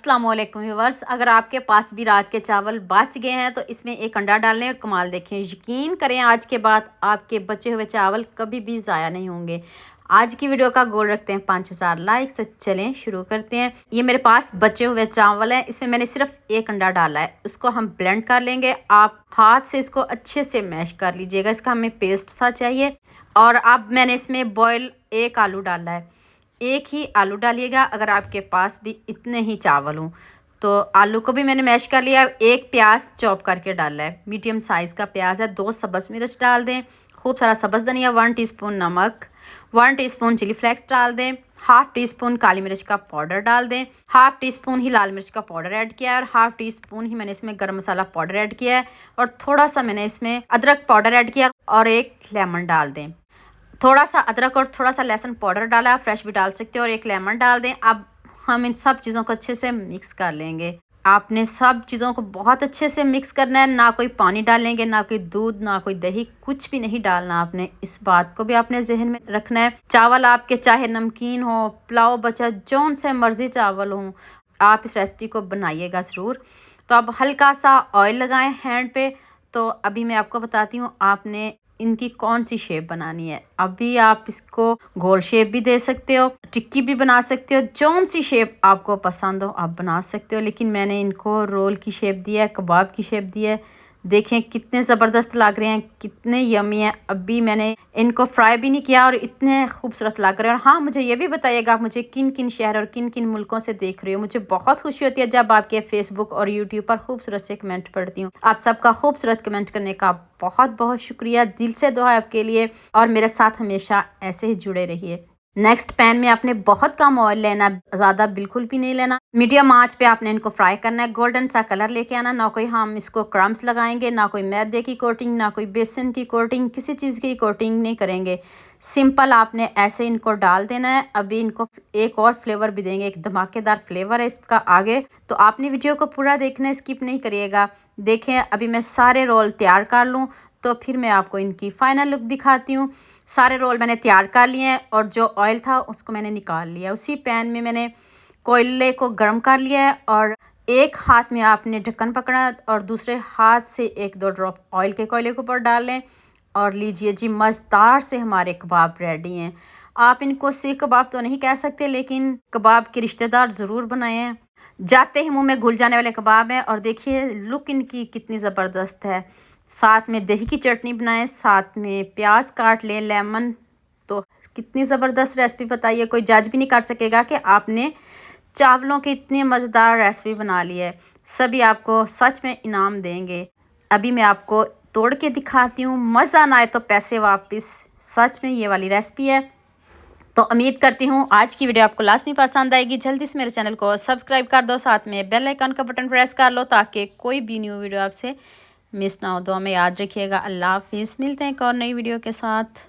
अस्सलाम वालेकुम व्यूअर्स, अगर आपके पास भी रात के चावल बच गए हैं तो इसमें एक अंडा डालें और कमाल देखें। यकीन करें आज के बाद आपके बचे हुए चावल कभी भी ज़ाया नहीं होंगे। आज की वीडियो का गोल रखते हैं 5000 लाइक्स। तो चलें शुरू करते हैं। ये मेरे पास बचे हुए चावल हैं, इसमें मैंने सिर्फ एक अंडा डाला है। उसको हम ब्लेंड कर लेंगे। आप हाथ से इसको अच्छे से मैश कर लीजिएगा, इसका हमें पेस्ट सा चाहिए। और अब मैंने इसमें बॉयल एक आलू डाला है। एक ही आलू डालिएगा अगर आपके पास भी इतने ही चावल हों। तो आलू को भी मैंने मैश कर लिया। एक प्याज चॉप करके डाला है, मीडियम साइज़ का प्याज है। 2 सब्ज़ मिर्च डाल दें, खूब सारा सब्ज़ धनिया, 1 टीस्पून नमक, 1 टीस्पून चिली फ्लेक्स डाल दें, हाफ़ टीस्पून काली मिर्च का पाउडर डाल दें, हाफ़ टीस्पून ही लाल मिर्च का पाउडर ऐड किया है और हाफ़ टीस्पून ही मैंने इसमें गरम मसाला पाउडर ऐड किया है। और थोड़ा सा मैंने इसमें अदरक पाउडर ऐड किया और एक लेमन डाल दें। थोड़ा सा अदरक और थोड़ा सा लहसुन पाउडर डाला, फ्रेश भी डाल सकते हो, और एक लेमन डाल दें। अब हम इन सब चीज़ों को अच्छे से मिक्स कर लेंगे। आपने सब चीज़ों को बहुत अच्छे से मिक्स करना है, ना कोई पानी डालेंगे, ना कोई दूध, ना कोई दही, कुछ भी नहीं डालना आपने। इस बात को भी आपने जहन में रखना है। चावल आपके चाहे नमकीन हो, पुलाव बचा, जौन से मर्जी चावल हों, आप इस रेसिपी को बनाइएगा ज़रूर। तो अब हल्का सा ऑयल लगाएं हैंड पे। तो अभी मैं आपको बताती हूँ आपने इनकी कौन सी शेप बनानी है। अभी आप इसको गोल शेप भी दे सकते हो, टिक्की भी बना सकते हो, जौन सी शेप आपको पसंद हो आप बना सकते हो। लेकिन मैंने इनको रोल की शेप दी है, कबाब की शेप दी है। देखें कितने ज़बरदस्त लग रहे हैं, कितने यमी हैं। अभी मैंने इनको फ्राई भी नहीं किया और इतने खूबसूरत लग रहे हैं। और हाँ, मुझे ये भी बताइएगा आप मुझे किन किन शहर और किन किन मुल्कों से देख रहे हो। मुझे बहुत खुशी होती है जब आपके फेसबुक और यूट्यूब पर खूबसूरत से कमेंट पढ़ती हूँ। आप सबका खूबसूरत कमेंट करने का बहुत बहुत शुक्रिया। दिल से दुआ है आपके लिए, और मेरे साथ हमेशा ऐसे ही जुड़े रहिए। नेक्स्ट पैन में आपने बहुत कम ऑयल लेना, ज़्यादा बिल्कुल भी नहीं लेना। मीडियम आंच पे आपने इनको फ्राई करना है, गोल्डन सा कलर लेके आना। ना कोई हम इसको क्रम्स लगाएंगे, ना कोई मैदे की कोटिंग, ना कोई बेसन की कोटिंग, किसी चीज़ की कोटिंग नहीं करेंगे। सिंपल आपने ऐसे इनको डाल देना है। अभी इनको एक और फ्लेवर भी देंगे, एक धमाकेदार फ्लेवर है इसका आगे। तो आपने वीडियो को पूरा देखना है, स्किप नहीं करिएगा। देखें अभी मैं सारे रोल तैयार कर लूँ तो फिर मैं आपको इनकी फ़ाइनल लुक दिखाती हूँ। सारे रोल मैंने तैयार कर लिए हैं और जो ऑयल था उसको मैंने निकाल लिया। उसी पैन में मैंने कोयले को गर्म कर लिया है और एक हाथ में आपने ढक्कन पकड़ा और दूसरे हाथ से 1-2 ड्रॉप ऑयल के कोयले के ऊपर डाल लें। और लीजिए जी, मज़ेदार से हमारे कबाब रेडी हैं। आप इनको सीख कबाब तो नहीं कह सकते, लेकिन कबाब के रिश्तेदार ज़रूर बनाए हैं। जाते ही मुंह में घुल जाने वाले कबाब हैं। और देखिए लुक इनकी कितनी ज़बरदस्त है। साथ में दही की चटनी बनाएं, साथ में प्याज काट लें, लेमन। तो कितनी ज़बरदस्त रेसिपी बताइए, कोई जज भी नहीं कर सकेगा कि आपने चावलों की इतनी मज़ेदार रेसिपी बना ली है। सभी आपको सच में इनाम देंगे। अभी मैं आपको तोड़ के दिखाती हूँ, मज़ा ना आए तो पैसे वापस। सच में ये वाली रेसिपी है। तो उम्मीद करती हूँ आज की वीडियो आपको लास्ट में पसंद आएगी। जल्दी से मेरे चैनल को सब्सक्राइब कर दो, साथ में बेल आइकन का बटन प्रेस कर लो ताकि कोई भी न्यू वीडियो आपसे मिस ना हो। दुआ में याद रखिएगा। अल्लाह हाफिज़। मिलते हैं एक और नई वीडियो के साथ।